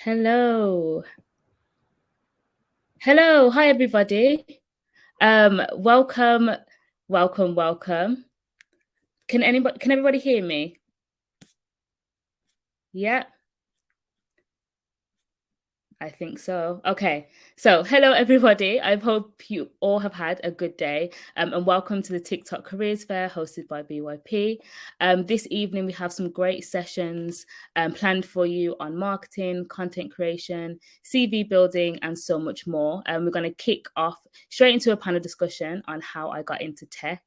Hello. Hello. Hi, everybody. Welcome, welcome. Can everybody hear me? Yeah, I think so. Okay. So, hello, everybody. I hope you all have had a good day. And welcome to the TikTok Careers Fair hosted by BYP. This evening, we have some great sessions planned for you on marketing, content creation, CV building, and so much more. We're going to kick off straight into a panel discussion on how I got into tech.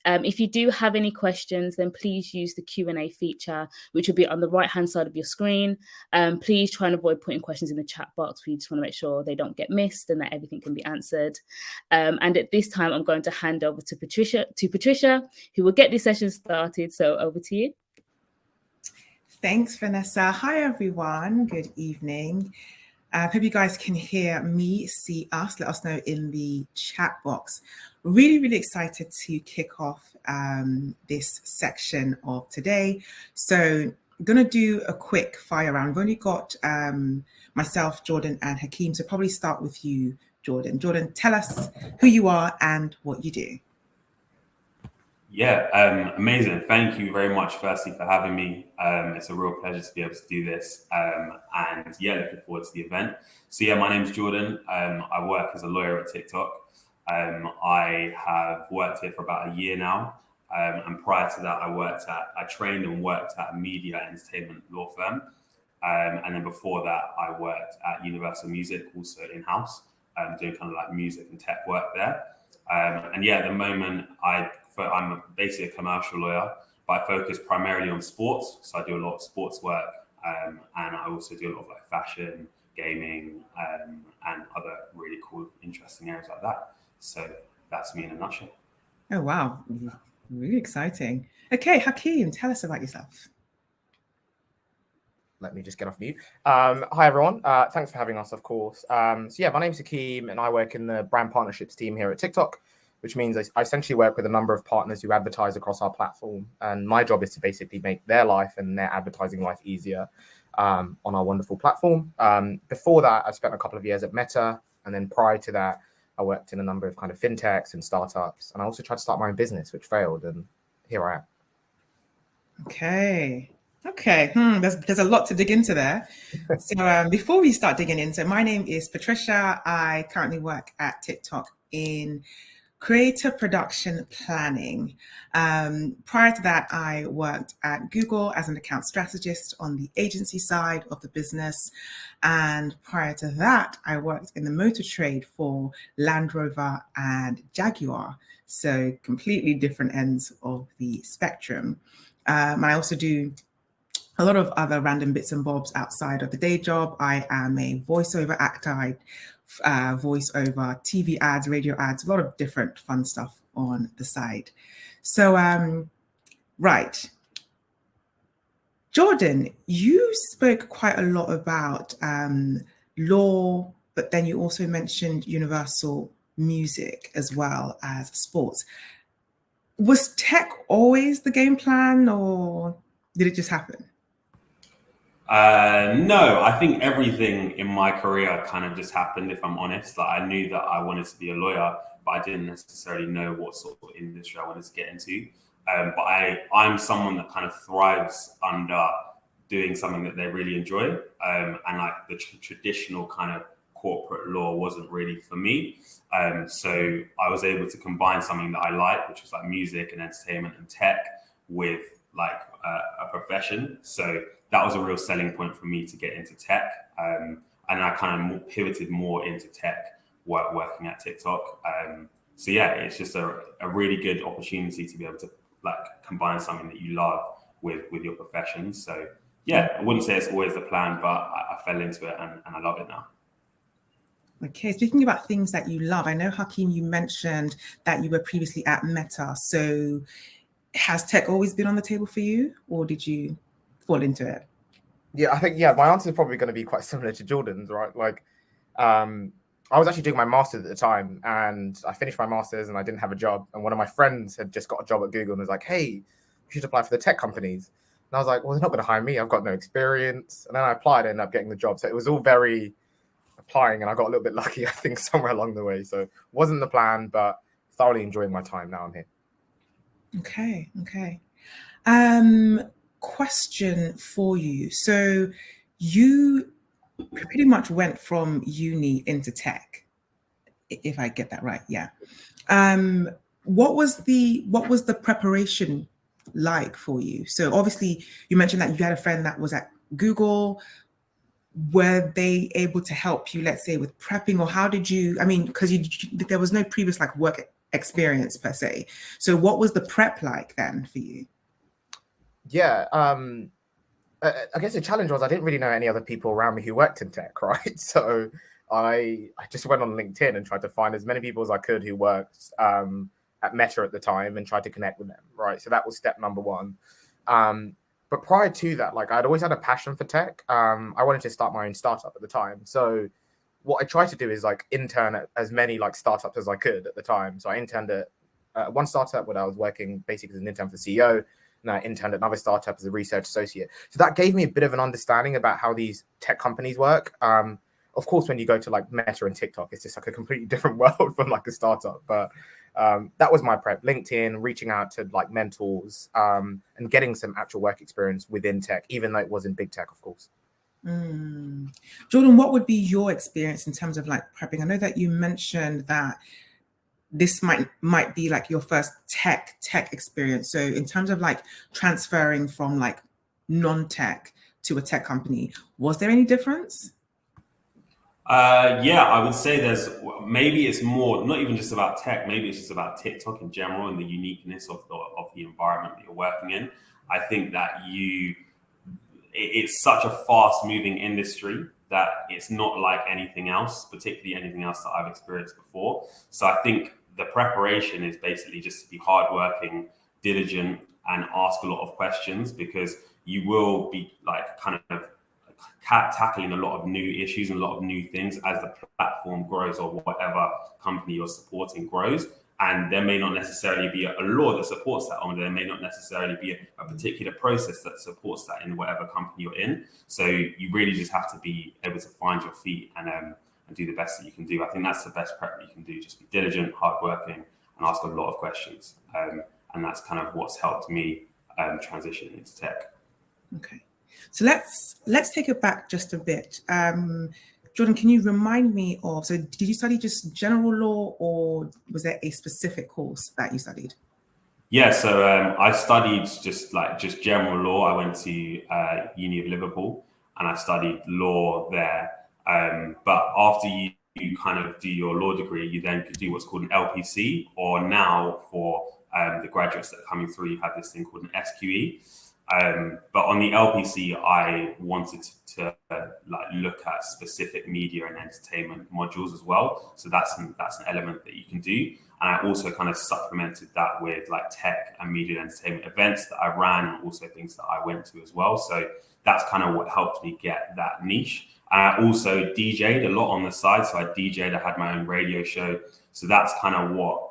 If you do have any questions, then please use the Q&A feature, which will be on the right-hand side of your screen. Please try and avoid putting questions in the chat box. We just want to make sure they don't get missed and that everything can be answered. And at this time, I'm going to hand over to Patricia, who will get this session started. So over to you. Thanks, Vanessa. Hi, everyone. Good evening. I hope you guys can hear me, see us. Let us know in the chat box. Really excited to kick off this section of today. So I'm going to do a quick fire round. We've only got myself, Jordan, and Hakim. So probably start with you, Jordan. Jordan, tell us who you are and what you do. Yeah, amazing. Thank you very much, firstly, for having me. It's a real pleasure to be able to do this. And yeah, looking forward to the event. So yeah, my name's Jordan. I work as a lawyer at TikTok. I have worked here for about a year now. And prior to that, I trained and worked at a media entertainment law firm. And then before that, I worked at Universal Music, also in-house, doing kind of like music and tech work there. And yeah, at the moment, I'm basically a commercial lawyer, but I focus primarily on sports. So I do a lot of sports work, and I also do a lot of like fashion, gaming, and other really cool, interesting areas like that. So that's me in a nutshell. Oh, wow. Really exciting. Okay, Hakim, tell us about yourself. Let me just get off mute. Hi, everyone. Thanks for having us, of course. So yeah, my name's Hakim, and I work in the brand partnerships team here at TikTok, which means I essentially work with a number of partners who advertise across our platform. And my job is to basically make their life and their advertising life easier on our wonderful platform. Before that, I spent a couple of years at Meta. And then prior to that, I worked in a number of kind of fintechs and startups. And I also tried to start my own business, which failed. And here I am. Okay. There's a lot to dig into there. So before we start digging in, so my name is Patricia. I currently work at TikTok in creator production planning. Prior to that, I worked at Google as an account strategist on the agency side of the business. And prior to that, I worked in the motor trade for Land Rover and Jaguar. So completely different ends of the spectrum. I also do a lot of other random bits and bobs outside of the day job. I am a voiceover actor. I voice over TV ads, radio ads, a lot of different fun stuff on the side. So, right. Jordan, you spoke quite a lot about law, but then you also mentioned Universal Music as well as sports. Was tech always the game plan, or did it just happen? No, I think everything in my career kind of just happened, if I'm honest. Like, I knew that I wanted to be a lawyer, but I didn't necessarily know what sort of industry I wanted to get into. But I'm someone that kind of thrives under doing something that they really enjoy. And like the traditional kind of corporate law wasn't really for me. So I was able to combine something that I like, which was like music and entertainment and tech, with like a profession. So that was a real selling point for me to get into tech. And I kind of pivoted more into tech working at TikTok. So yeah, it's just a really good opportunity to be able to like combine something that you love with your profession. So yeah, I wouldn't say it's always the plan, but I fell into it and I love it now. Okay, speaking about things that you love, I know, Hakim, you mentioned that you were previously at Meta. So has tech always been on the table for you, or did you fall into it? Yeah, I think, my answer is probably going to be quite similar to Jordan's, right? Like, I was actually doing my master's at the time, and I finished my master's and I didn't have a job. And one of my friends had just got a job at Google and was like, hey, you should apply for the tech companies. And I was like, well, they're not going to hire me. I've got no experience. And then I applied and ended up getting the job. So it was all very applying, and I got a little bit lucky, I think, somewhere along the way. So it wasn't the plan, but thoroughly enjoying my time now I'm here. Okay. Question for you. So you pretty much went from uni into tech, if I get that right. Yeah. What was the preparation like for you? So obviously you mentioned that you had a friend that was at Google. Were they able to help you, let's say, with prepping, or how did you, I mean, because there was no previous like work experience per se. So what was the prep like then for you? Yeah. I guess the challenge was I didn't really know any other people around me who worked in tech, right? So I just went on LinkedIn and tried to find as many people as I could who worked at Meta at the time and tried to connect with them, right? So that was step number one. But prior to that, like I'd always had a passion for tech. I wanted to start my own startup at the time. So what I tried to do is like intern at as many like startups as I could at the time. So I interned at one startup where I was working basically as an intern for the CEO. And I interned at another startup as a research associate. So that gave me a bit of an understanding about how these tech companies work. Of course, when you go to like Meta and TikTok, it's just like a completely different world from like a startup. But that was my prep: LinkedIn, reaching out to like mentors, and getting some actual work experience within tech, even though it wasn't big tech, of course. Jordan, what would be your experience in terms of like prepping? I know that you mentioned that this might be like your first tech experience. So in terms of like transferring from like non-tech to a tech company, was there any difference? Yeah, I would say maybe it's more not even just about tech. Maybe it's just about TikTok in general and the uniqueness of the environment that you're working in. I think that it's such a fast moving industry that it's not like anything else, particularly anything else that I've experienced before. So I think the preparation is basically just to be hardworking, diligent, and ask a lot of questions, because you will be like kind of tackling a lot of new issues and a lot of new things as the platform grows or whatever company you're supporting grows. And there may not necessarily be a law that supports that, or there may not necessarily be a particular process that supports that in whatever company you're in. So you really just have to be able to find your feet and do the best that you can do. I think that's the best prep that you can do. Just be diligent, hardworking, and ask a lot of questions. And that's kind of what's helped me transition into tech. Okay. So let's take it back just a bit. Jordan, can you remind me of, so did you study just general law, or was there a specific course that you studied? Yeah, so I studied just general law. I went to Uni of Liverpool and I studied law there. But after you kind of do your law degree, you then could do what's called an LPC, or now for the graduates that are coming through, you have this thing called an SQE. But on the LPC, I wanted to like look at specific media and entertainment modules as well. So that's an element that you can do. And I also kind of supplemented that with like tech and media and entertainment events that I ran, and also things that I went to as well. So that's kind of what helped me get that niche. And I also DJ'd a lot on the side. So I DJ'd, I had my own radio show. So that's kind of what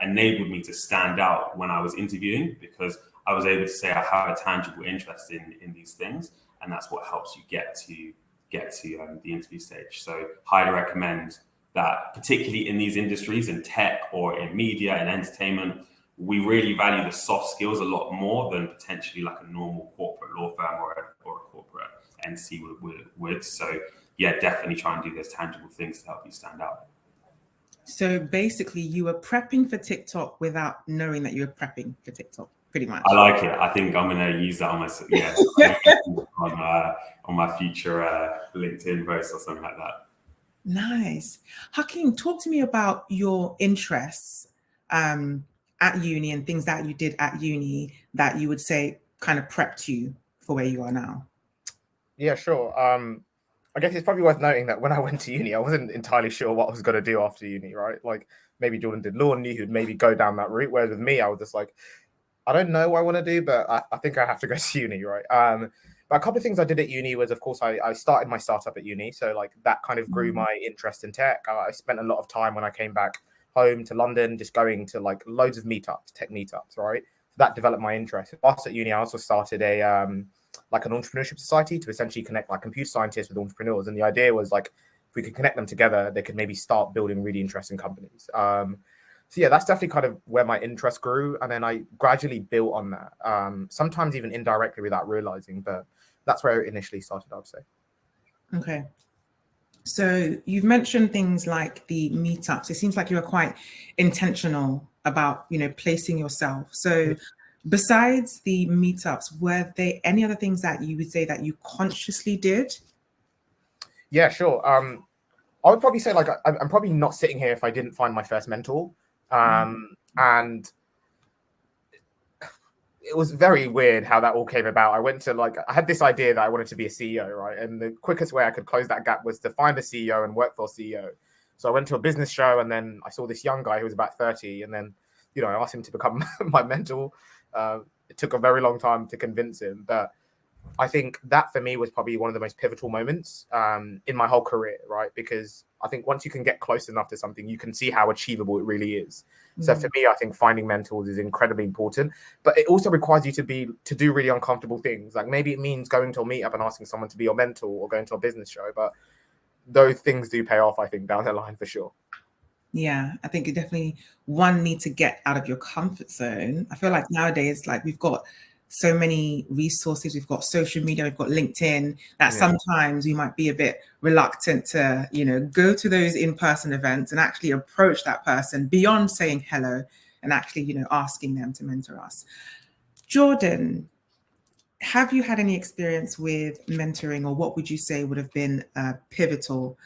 enabled me to stand out when I was interviewing, because I was able to say I have a tangible interest in these things, and that's what helps you get to the interview stage. So highly recommend that, particularly in these industries, in tech or in media and entertainment, we really value the soft skills a lot more than potentially like a normal corporate law firm or a corporate entity would. So yeah, definitely try and do those tangible things to help you stand out. So basically you were prepping for TikTok without knowing that you were prepping for TikTok. Pretty much. I like it. I think I'm going to use that on my future LinkedIn post or something like that. Nice. Hakim, talk to me about your interests at uni and things that you did at uni that you would say kind of prepped you for where you are now. Yeah, sure. I guess it's probably worth noting that when I went to uni, I wasn't entirely sure what I was going to do after uni, right? Like maybe Jordan did law and knew he'd maybe go down that route. Whereas with me, I was just like, I don't know what I want to do, but I think I have to go to uni, right? But a couple of things I did at uni was, of course, I started my startup at uni. So like that kind of grew my interest in tech. I spent a lot of time when I came back home to London, just going to like loads of meetups, tech meetups, right? that developed my interest. Whilst at uni, I also started a like an entrepreneurship society to essentially connect like computer scientists with entrepreneurs. And the idea was like, if we could connect them together, they could maybe start building really interesting companies. So yeah, that's definitely kind of where my interest grew. And then I gradually built on that, sometimes even indirectly without realizing, but that's where it initially started, I would say. Okay. So you've mentioned things like the meetups. It seems like you were quite intentional about, placing yourself. So besides the meetups, were there any other things that you would say that you consciously did? Yeah, sure. I would probably say like I'm probably not sitting here if I didn't find my first mentor. And it was very weird how that all came about. I had this idea that I wanted to be a CEO, right? And the quickest way I could close that gap was to find a CEO and work for a CEO. So I went to a business show, and then I saw this young guy who was about 30, and then, I asked him to become my mentor. It took a very long time to convince him, but I think that for me was probably one of the most pivotal moments in my whole career, right? Because I think once you can get close enough to something, you can see how achievable it really is. So for me, I think finding mentors is incredibly important, but it also requires you to do really uncomfortable things. Like maybe it means going to a meetup and asking someone to be your mentor, or going to a business show, but those things do pay off, I think, down the line for sure. Yeah, I think you definitely need to get out of your comfort zone. I feel like nowadays, like we've got so many resources, we've got social media, we've got LinkedIn, that sometimes we might be a bit reluctant to, go to those in-person events and actually approach that person beyond saying hello and actually, asking them to mentor us. Jordan, have you had any experience with mentoring, or what would you say would have been a pivotal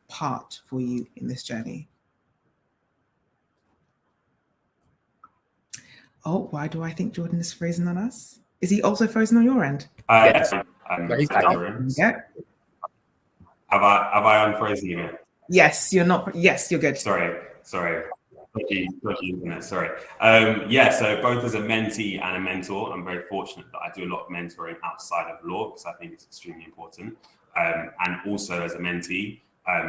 part for you in this journey? Oh, why do I think Jordan is frozen on us? Is he also frozen on your end? Yes. Yeah. Have I unfrozen you? Yes, you're not. Yes, you're good. Sorry. Dodgy internet, sorry. So both as a mentee and a mentor, I'm very fortunate that I do a lot of mentoring outside of law, because I think it's extremely important. And also as a mentee,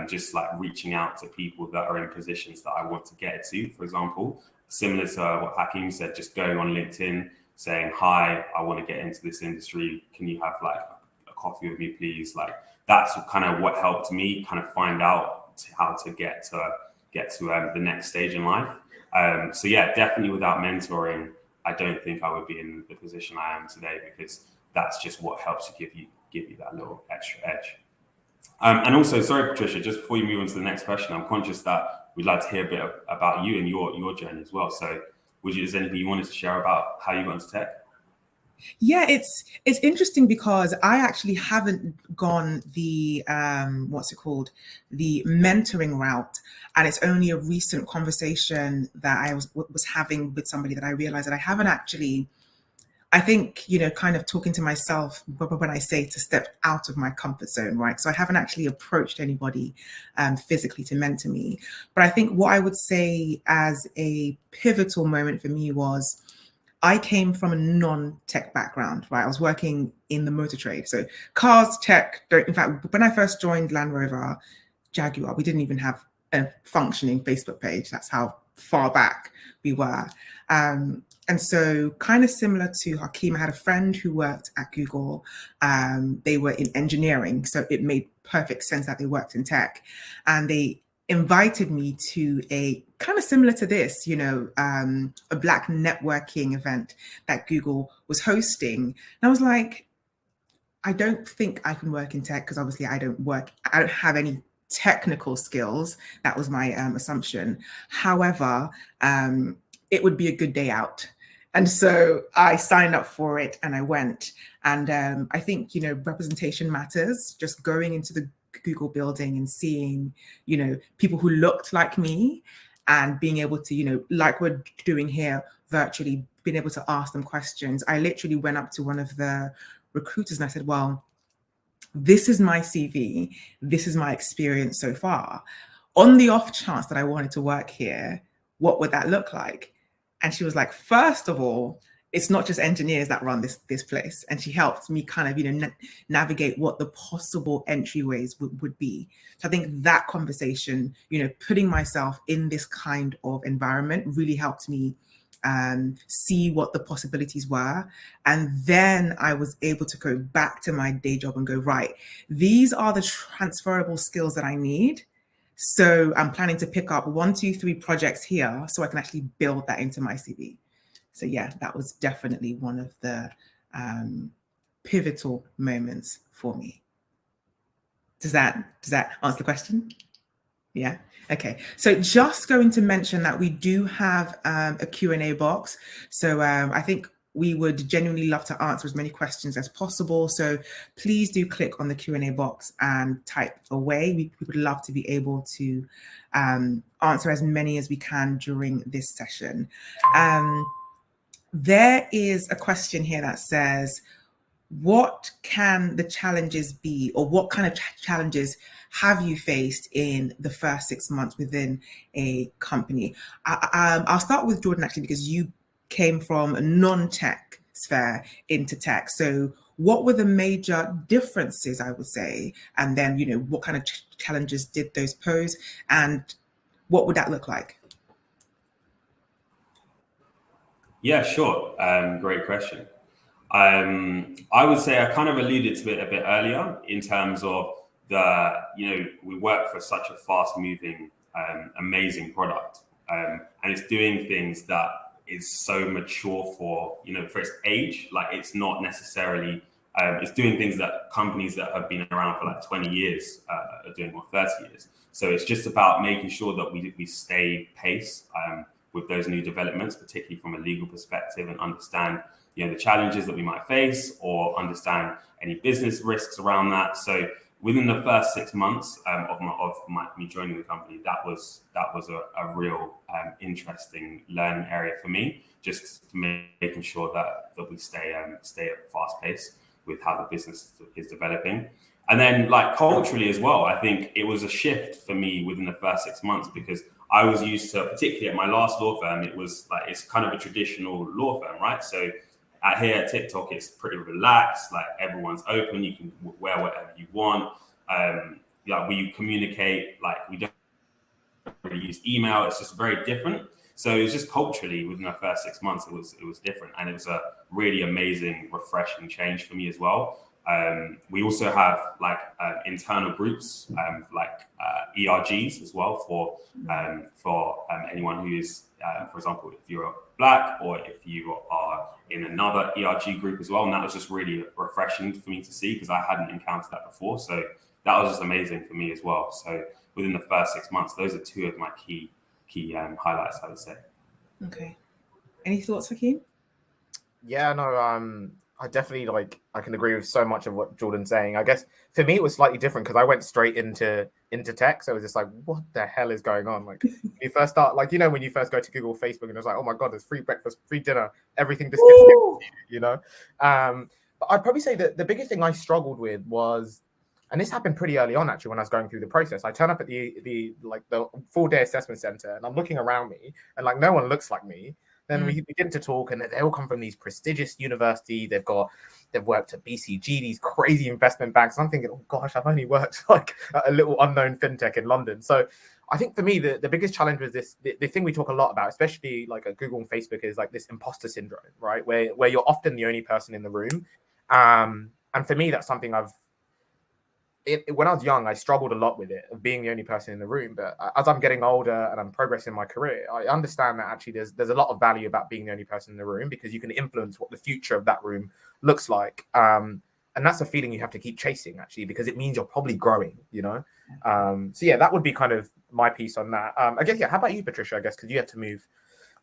just like reaching out to people that are in positions that I want to get to, for example. Similar to what Hakim said, just going on LinkedIn, saying, hi, I want to get into this industry. Can you have like a coffee with me, please? Like that's kind of what helped me kind of find out how to get to the next stage in life. So yeah, definitely without mentoring, I don't think I would be in the position I am today, because that's just what helps give you that little extra edge. And also, sorry, Patricia, just before you move on to the next question, I'm conscious that we'd like to hear a bit about you and your journey as well. So is there anything you wanted to share about how you got into tech? Yeah, it's interesting because I actually haven't gone the the mentoring route, and it's only a recent conversation that I was having with somebody that I realized that I haven't actually. I think, kind of talking to myself when I say to step out of my comfort zone, right? So I haven't actually approached anybody physically to mentor me. But I think what I would say as a pivotal moment for me was I came from a non-tech background, right? I was working in the motor trade. So cars, tech, in fact, when I first joined Land Rover, Jaguar, we didn't even have a functioning Facebook page. That's how far back we were. And so kind of similar to Hakim, I had a friend who worked at Google. They were in engineering, so it made perfect sense that they worked in tech. And they invited me to a kind of similar to this, a Black networking event that Google was hosting. And I was like, I don't think I can work in tech, because obviously I don't have any technical skills. That was my assumption. However, it would be a good day out. And so I signed up for it and I went. And I think, representation matters. Just going into the Google building and seeing, people who looked like me, and being able to, like we're doing here virtually, being able to ask them questions. I literally went up to one of the recruiters and I said, well, this is my CV. This is my experience so far. On the off chance that I wanted to work here, what would that look like? And she was like, first of all, it's not just engineers that run this place. And she helped me kind of, navigate what the possible entryways would be. So I think that conversation, putting myself in this kind of environment really helped me see what the possibilities were. And then I was able to go back to my day job and go, right, these are the transferable skills that I need. So I'm planning to pick up 1, 2, 3 projects here so I can actually build that into my CV. So yeah, that was definitely one of the pivotal moments for me. Does that answer the question? Yeah. Okay. So just going to mention that we do have a Q&A box. So I think we would genuinely love to answer as many questions as possible. So please do click on the Q&A box and type away. We would love to be able to answer as many as we can during this session. There is a question here that says, what can the challenges be, or what kind of challenges have you faced in the first 6 months within a company? I'll start with Jordan, actually, because you came from a non-tech sphere into tech. So what were the major differences, I would say? And then, you know, what kind of challenges did those pose? And what would that look like? Yeah, sure. Great question. I would say I kind of alluded to it a bit earlier in terms of we work for such a fast moving, amazing product. And it's doing things that is so mature for its age. Like, it's not necessarily, it's doing things that companies that have been around for like 20 years are doing, or 30 years. So it's just about making sure that we stay pace with those new developments, particularly from a legal perspective, and understand the challenges that we might face, or understand any business risks around that. So within the first 6 months of me joining the company, that was a real interesting learning area for me, just making sure that we stay at fast pace with how the business is developing. And then, like, culturally as well, I think it was a shift for me within the first 6 months, because I was used to, particularly at my last law firm, it was like, it's kind of a traditional law firm, right? So here at TikTok, it's pretty relaxed. Like, everyone's open. You can wear whatever you want. We communicate, like, we don't really use email. It's just very different. So it was just culturally, within the first 6 months, it was different, and it was a really amazing, refreshing change for me as well. We also have internal groups, ERGs as well for anyone who is, for example, if you're Black, or if you are in another ERG group as well. And that was just really refreshing for me to see, because I hadn't encountered that before. So that was just amazing for me as well. So within the first 6 months, those are two of my key highlights, I would say. Okay. Any thoughts, Hakim? Yeah, no, I definitely, I can agree with so much of what Jordan's saying. I guess for me, it was slightly different because I went straight into tech. So it was just like, what the hell is going on? Like, when you first start, when you first go to Google, Facebook, and it's like, oh my God, there's free breakfast, free dinner, everything just gets, But I'd probably say that the biggest thing I struggled with was, and this happened pretty early on, actually, when I was going through the process. I turn up at the full day assessment center, and I'm looking around me, and no one looks like me. Then we begin to talk, and they all come from these prestigious universities. They've worked at BCG, these crazy investment banks. And I'm thinking, oh gosh, I've only worked at a little unknown fintech in London. So I think for me, the biggest challenge was the thing we talk a lot about, especially at Google and Facebook, is this imposter syndrome, right? Where you're often the only person in the room. And for me, that's something when I was young, I struggled a lot with it, of being the only person in the room. But as I'm getting older and I'm progressing in my career, I understand that actually there's a lot of value about being the only person in the room, because you can influence what the future of that room looks like. And that's a feeling you have to keep chasing, actually, because it means you're probably growing, So yeah, that would be kind of my piece on that. I guess, yeah. How about you, Patricia? I guess, because you had to move,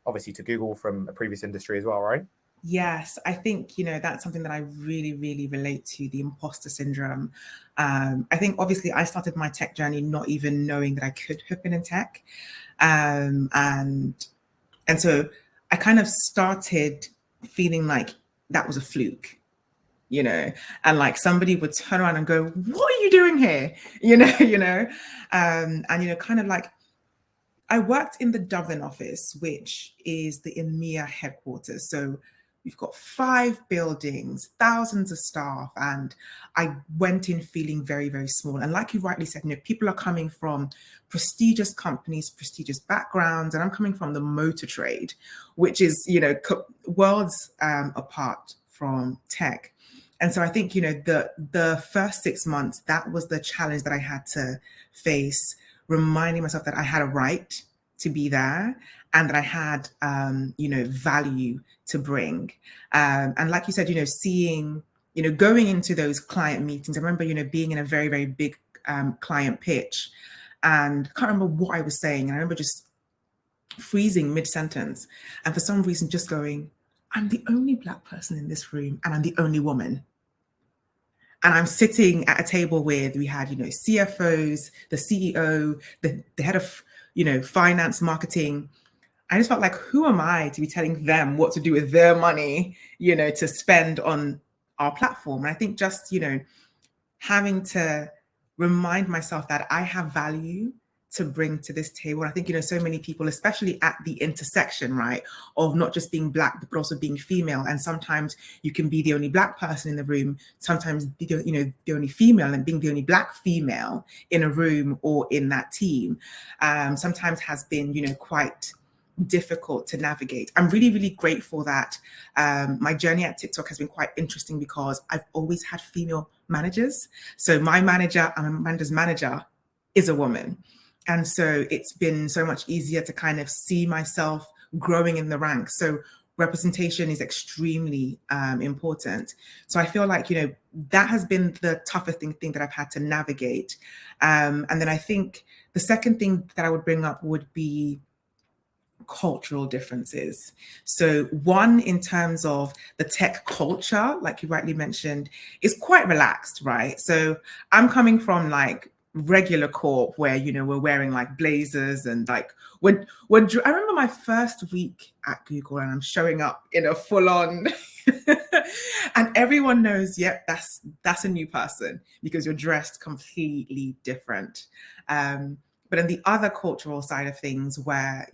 obviously, to Google from a previous industry as well, right? Yes, I think, that's something that I really, really relate to, the imposter syndrome. I think, obviously, I started my tech journey not even knowing that I could have been in tech. And so I kind of started feeling like that was a fluke, and somebody would turn around and go, what are you doing here? I worked in the Dublin office, which is the EMEA headquarters. So we've got 5 buildings, thousands of staff, and I went in feeling very, very small. And like you rightly said, people are coming from prestigious companies, prestigious backgrounds, and I'm coming from the motor trade, which is, worlds apart from tech. And so I think, the first 6 months, that was the challenge that I had to face, reminding myself that I had a right to be there and that I had, value to bring. And like you said, seeing, going into those client meetings, I remember, being in a very, very big client pitch, and I can't remember what I was saying. And I remember just freezing mid-sentence, and for some reason just going, I'm the only Black person in this room and I'm the only woman. And I'm sitting at a table with, we had, CFOs, the CEO, the head of, finance, marketing. I just felt like, who am I to be telling them what to do with their money, to spend on our platform? And I think just, having to remind myself that I have value to bring to this table. And I think, so many people, especially at the intersection, right, of not just being Black, but also being female. And sometimes you can be the only Black person in the room, sometimes, the only female, and being the only Black female in a room or in that team, sometimes has been, quite difficult to navigate. I'm really, really grateful that my journey at TikTok has been quite interesting because I've always had female managers. So my manager and my manager's manager is a woman. And so it's been so much easier to kind of see myself growing in the ranks. So representation is extremely important. So I feel like, that has been the toughest thing that I've had to navigate. And then I think the second thing that I would bring up would be cultural differences. So one, in terms of the tech culture, like you rightly mentioned, is quite relaxed, right? So I'm coming from like regular corp where, we're wearing like blazers and like I remember my first week at Google and I'm showing up in a full on and everyone knows, yep, that's a new person because you're dressed completely different. But in the other cultural side of things where,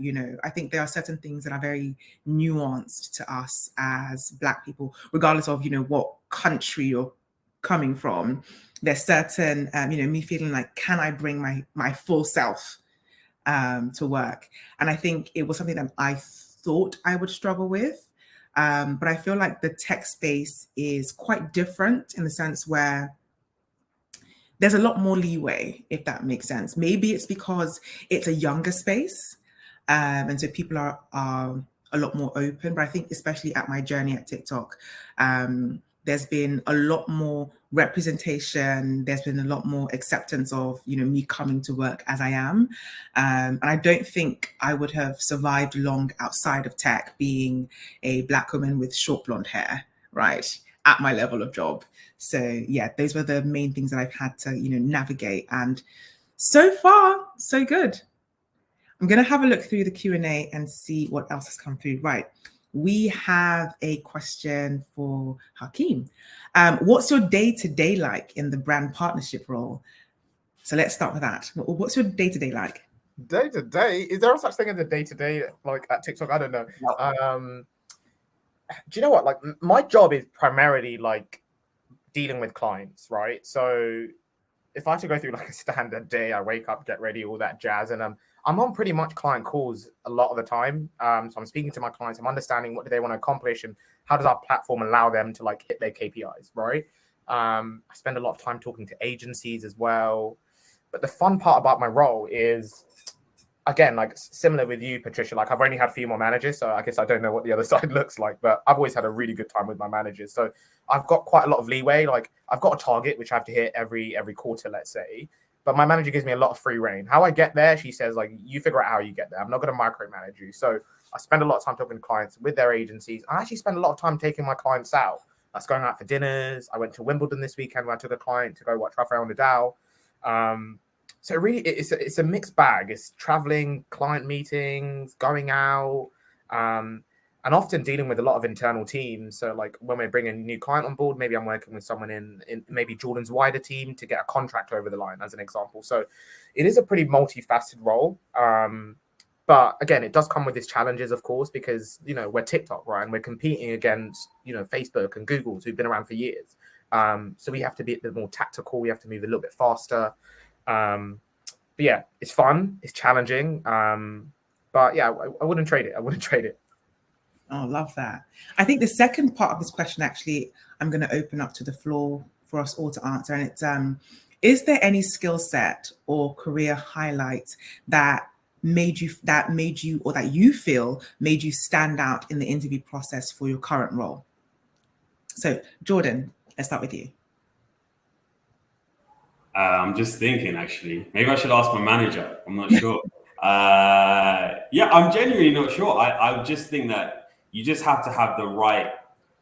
I think there are certain things that are very nuanced to us as Black people, regardless of, what country you're coming from. There's certain, me feeling like, can I bring my full self to work? And I think it was something that I thought I would struggle with. But I feel like the tech space is quite different in the sense where there's a lot more leeway, if that makes sense. Maybe it's because it's a younger space. And so people are a lot more open. But I think especially at my journey at TikTok, there's been a lot more representation. There's been a lot more acceptance of, me coming to work as I am. And I don't think I would have survived long outside of tech being a Black woman with short blonde hair, right, at my level of job. So yeah, those were the main things that I've had to, navigate. And so far, so good. I'm going to have a look through the Q&A and see what else has come through. Right. We have a question for Hakim. What's your day-to-day like in the brand partnership role? So let's start with that. What's your day-to-day like? Day-to-day? Is there a such thing as a day-to-day like at TikTok? I don't know. No. Do you know what? Like my job is primarily like dealing with clients, right? So if I had to go through like a standard day, I wake up, get ready, all that jazz, and I'm on pretty much client calls a lot of the time. So I'm speaking to my clients, I'm understanding what do they want to accomplish and how does our platform allow them to like hit their KPIs, right? I spend a lot of time talking to agencies as well. But the fun part about my role is, again, like similar with you, Patricia, like I've only had female managers, so I guess I don't know what the other side looks like, but I've always had a really good time with my managers. So I've got quite a lot of leeway. Like I've got a target, which I have to hit every quarter, let's say. But my manager gives me a lot of free reign. How I get there, she says, like, you figure out how you get there. I'm not going to micromanage you. So I spend a lot of time talking to clients with their agencies. I actually spend a lot of time taking my clients out. That's going out for dinners. I went to Wimbledon this weekend where I took a client to go watch Rafael Nadal. So really, it's a mixed bag. It's traveling, client meetings, going out, and often dealing with a lot of internal teams. So like when we're bringing a new client on board, maybe I'm working with someone in maybe Jordan's wider team to get a contract over the line, as an example. So it is a pretty multifaceted role. But But again, it does come with its challenges, of course, because, you know, we're TikTok, right? And we're competing against, you know, Facebook and Google, who've been around for years. So we have to be a bit more tactical. We have to move a little bit faster. But yeah, it's fun. It's challenging. But yeah, I wouldn't trade it. I wouldn't trade it. Oh, love that. I think the second part of this question, actually, I'm going to open up to the floor for us all to answer. And it's, is there any skill set or career highlights that made you, or that you feel made you stand out in the interview process for your current role? So Jordan, let's start with you. I'm just thinking, actually, maybe I should ask my manager. I'm not sure. Yeah, I'm genuinely not sure. I just think that you just have to have the right,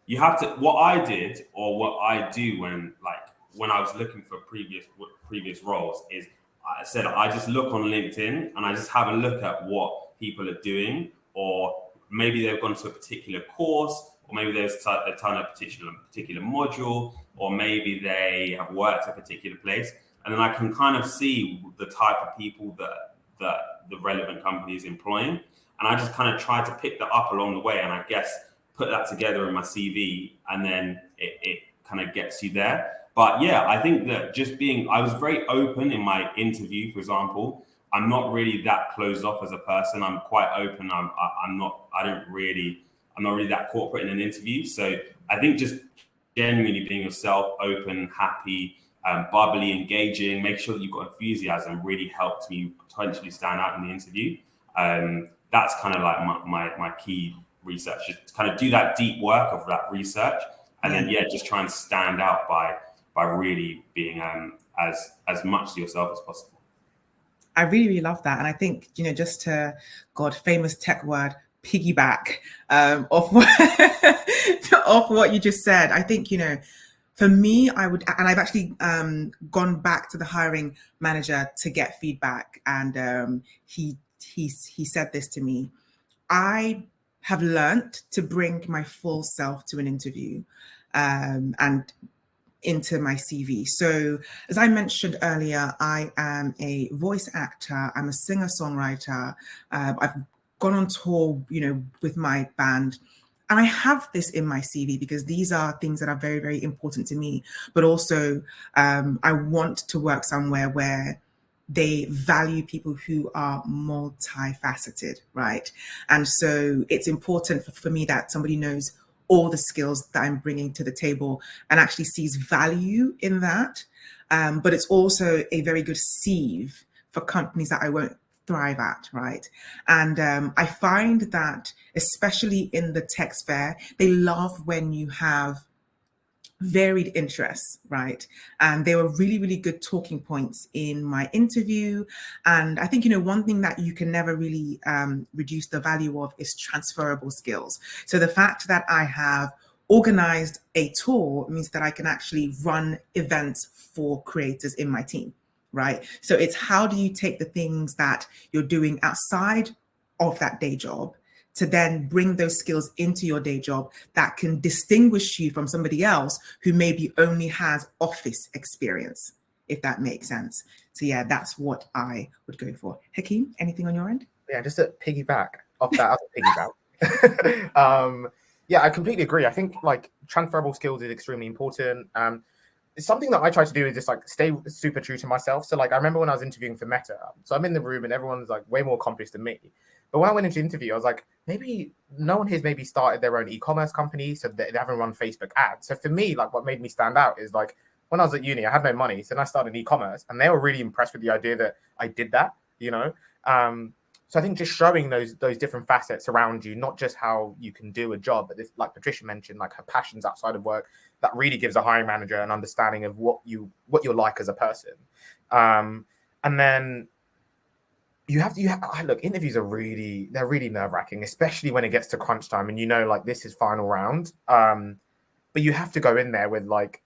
you have to, what I did or what I do when I was looking for previous roles is, I said, I just look on LinkedIn and I just have a look at what people are doing, or maybe they've gone to a particular course, or maybe they've done a particular module, or maybe they have worked at a particular place. And then I can kind of see the type of people that the relevant company is employing. And I just kind of try to pick that up along the way. And I guess put that together in my CV, and then it kind of gets you there. But yeah, I think that I was very open in my interview, for example. I'm not really that closed off as a person. I'm quite open. I'm not really that corporate in an interview. So I think just genuinely being yourself, open, happy, bubbly, engaging, make sure that you've got enthusiasm really helped me potentially stand out in the interview. That's kind of like my key research, just kind of do that deep work of that research. And then, just try and stand out by really being as much yourself as possible. I really, really love that. And I think, you know, just to, famous tech word, piggyback off what you just said. I think, you know, for me, I would, and I've actually gone back to the hiring manager to get feedback. And he said this to me: I have learned to bring my full self to an interview and into my CV. So as I mentioned earlier, I am a voice actor, I'm a singer-songwriter, I've gone on tour, you know, with my band. And I have this in my CV because these are things that are very, very important to me. But also, I want to work somewhere where they value people who are multifaceted, right? And so it's important for me that somebody knows all the skills that I'm bringing to the table and actually sees value in that. But it's also a very good sieve for companies that I won't thrive at, right? And I find that, especially in the tech sphere, they love when you have varied interests, right? And they were really, really good talking points in my interview. And I think, you know, one thing that you can never really reduce the value of is transferable skills. So the fact that I have organized a tour means that I can actually run events for creators in my team, right? So it's how do you take the things that you're doing outside of that day job to then bring those skills into your day job that can distinguish you from somebody else who maybe only has office experience, if that makes sense. So yeah, that's what I would go for. Hakim, anything on your end? Yeah, just to piggyback off that other piggyback. Yeah, I completely agree. I think like transferable skills is extremely important. It's something that I try to do is just like stay super true to myself. So like I remember when I was interviewing for Meta, so I'm in the room and everyone's like way more accomplished than me. But when I went into the interview, I was like, maybe no one has maybe started their own e-commerce company, so they haven't run Facebook ads. So for me, like what made me stand out is like when I was at uni, I had no money, so then I started e-commerce, and they were really impressed with the idea that I did that, you know. So I think just showing those different facets around you, not just how you can do a job, but this, like Patricia mentioned, like her passions outside of work, that really gives a hiring manager an understanding of what you're like as a person. And then look, interviews are really nerve-wracking, especially when it gets to crunch time and you know, like this is final round. But you have to go in there with like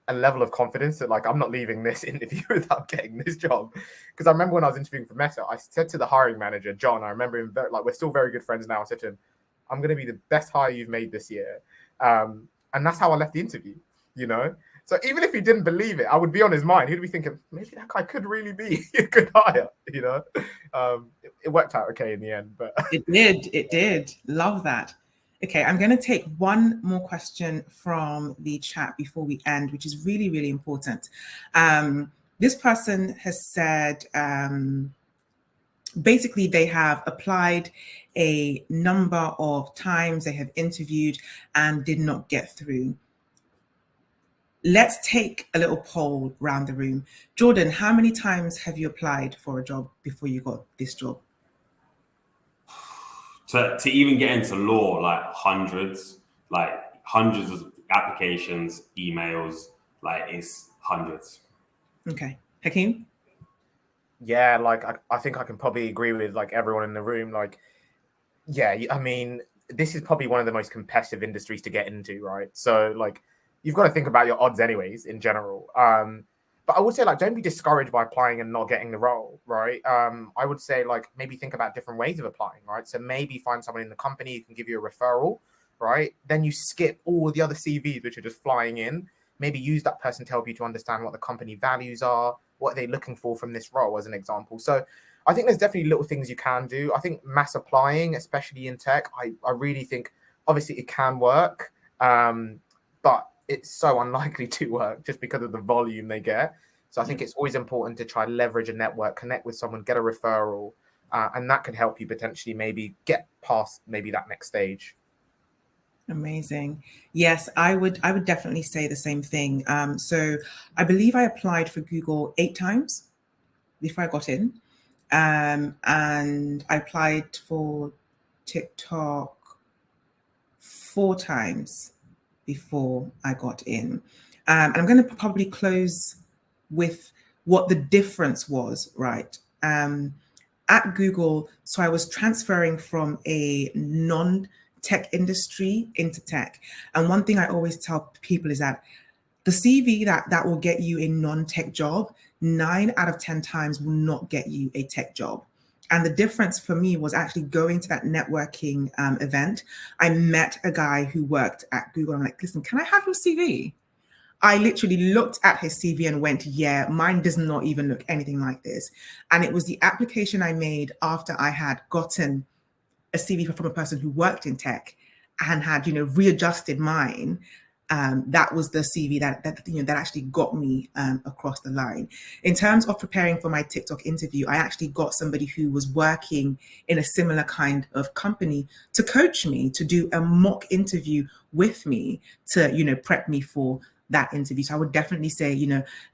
a level of confidence that like I'm not leaving this interview without getting this job. Because I remember when I was interviewing for Meta, I said to the hiring manager, John, I remember him like we're still very good friends now. I said to him, I'm going to be the best hire you've made this year. And that's how I left the interview, you know? So even if he didn't believe it, I would be on his mind. He'd be thinking, maybe that guy could really be a good hire, you know? It worked out okay in the end, but it did. Love that. Okay, I'm going to take one more question from the chat before we end, which is really, really important. This person has said, basically, they have applied a number of times, they have interviewed and did not get through. Let's take a little poll around the room. Jordan, how many times have you applied for a job before you got this job? To even get into law, like hundreds of applications, emails, like it's hundreds. Okay. Hakim? Yeah, like I think I can probably agree with like everyone in the room. Like, yeah, I mean, this is probably one of the most competitive industries to get into, right? So like, you've got to think about your odds anyways in general. But I would say like, don't be discouraged by applying and not getting the role, right? I would say like, maybe think about different ways of applying, right? So maybe find someone in the company who can give you a referral, right? Then you skip all the other CVs which are just flying in. Maybe use that person to help you to understand what the company values are, what are they looking for from this role, as an example. So I think there's definitely little things you can do. I think mass applying, especially in tech, I really think obviously it can work, but it's so unlikely to work just because of the volume they get. So I think it's always important to try leverage a network, connect with someone, get a referral, and that can help you potentially maybe get past maybe that next stage. Amazing. Yes, I would definitely say the same thing. So I believe I applied for Google 8 times before I got in. And I applied for TikTok 4 times before I got in. And I'm going to probably close with what the difference was, right? At Google, so I was transferring from a non-tech industry into tech. And one thing I always tell people is that the CV that will get you a non-tech job, 9 out of 10 times will not get you a tech job. And the difference for me was actually going to that networking event. I met a guy who worked at Google. I'm like, listen, can I have your CV? I literally looked at his CV and went, yeah, mine does not even look anything like this. And it was the application I made after I had gotten a CV from a person who worked in tech and had, readjusted mine. That was the CV that actually got me across the line. In terms of preparing for my TikTok interview, I actually got somebody who was working in a similar kind of company to coach me, to do a mock interview with me, to prep me for that interview. So I would definitely say,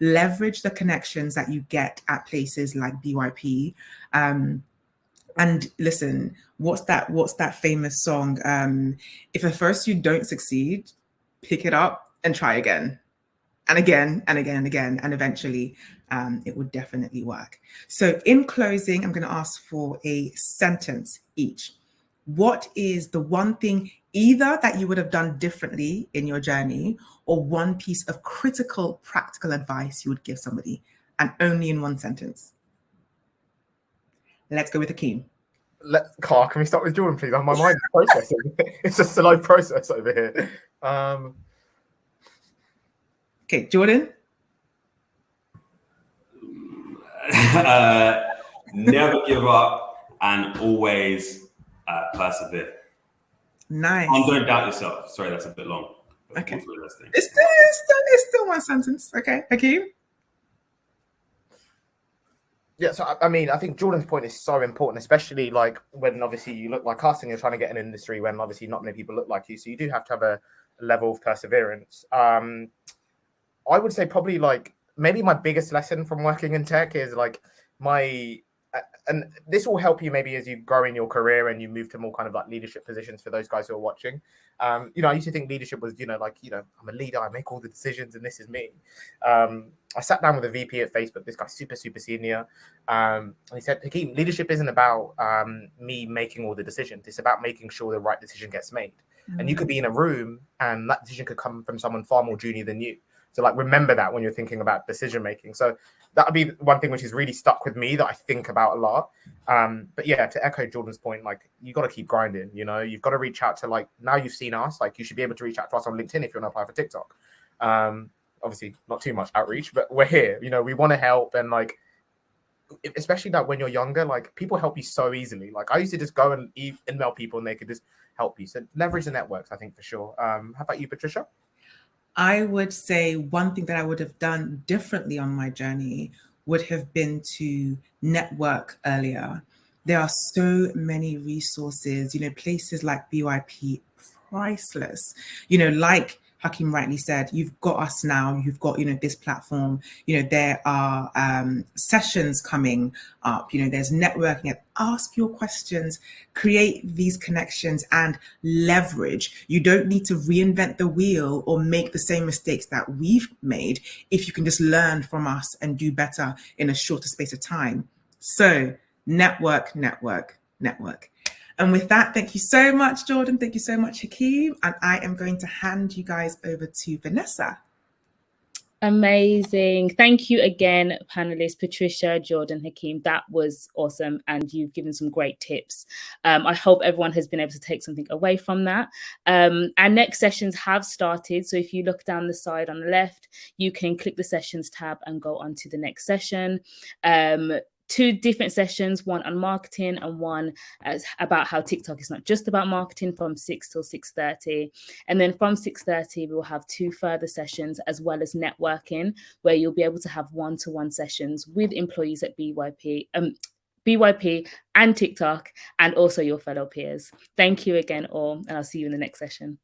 leverage the connections that you get at places like BYP. And listen, what's that famous song? If at first you don't succeed, pick it up and try again and again and again and again, and eventually it would definitely work. So in closing, I'm going to ask for a sentence each. What is the one thing either that you would have done differently in your journey, or one piece of critical, practical advice you would give somebody, and only in one sentence? Let's go with Hakim. Can we start with Jordan, please? My mind's processing. It's a slow process over here. Okay, Jordan. Never give up and always persevere. Nice. And don't doubt yourself. Sorry, that's a bit long. Okay. It's still one sentence. Okay, Hakim. Yeah, so I mean, I think Jordan's point is so important, especially like when obviously you look like us and you're trying to get an industry when obviously not many people look like you. So you do have to have a level of perseverance. I would say probably like maybe my biggest lesson from working in tech is like and this will help you maybe as you grow in your career and you move to more kind of like leadership positions for those guys who are watching. I used to think leadership was, I'm a leader, I make all the decisions and this is me. I sat down with a VP at Facebook, this guy super, super senior. And he said, Hakim, leadership isn't about me making all the decisions. It's about making sure the right decision gets made. Mm-hmm. And you could be in a room and that decision could come from someone far more junior than you. So like, remember that when you're thinking about decision making. So that would be one thing which is really stuck with me that I think about a lot. But yeah, to echo Jordan's point, like you got to keep grinding, you've got to reach out to, like, now you've seen us, like you should be able to reach out to us on LinkedIn if you want to apply for TikTok. obviously not too much outreach, but we're here. You know, we want to help, and like, especially that when you're younger, like people help you so easily. Like I used to just go and email people and they could just help you. So leverage the networks, I think, for sure. How about you, Patricia? I would say one thing that I would have done differently on my journey would have been to network earlier. There are so many resources, you know, places like BYP, priceless, you know, like Hakim rightly said, you've got us now, you've got, you know, this platform, you know, there are sessions coming up, you know, there's networking, and ask your questions, create these connections and leverage. You don't need to reinvent the wheel or make the same mistakes that we've made if you can just learn from us and do better in a shorter space of time. So network, network, network. And with that, thank you so much, Jordan. Thank you so much, Hakim. And I am going to hand you guys over to Vanessa. Amazing. Thank you again, panelists, Patricia, Jordan, Hakim. That was awesome. And you've given some great tips. I hope everyone has been able to take something away from that. Our next sessions have started. So if you look down the side on the left, you can click the sessions tab and go on to the next session. 2 different sessions, one on marketing and one about how TikTok is not just about marketing, from 6 till 6:30. And then from 6:30, we'll have 2 further sessions as well as networking, where you'll be able to have one-to-one sessions with employees at BYP and TikTok, and also your fellow peers. Thank you again all, and I'll see you in the next session.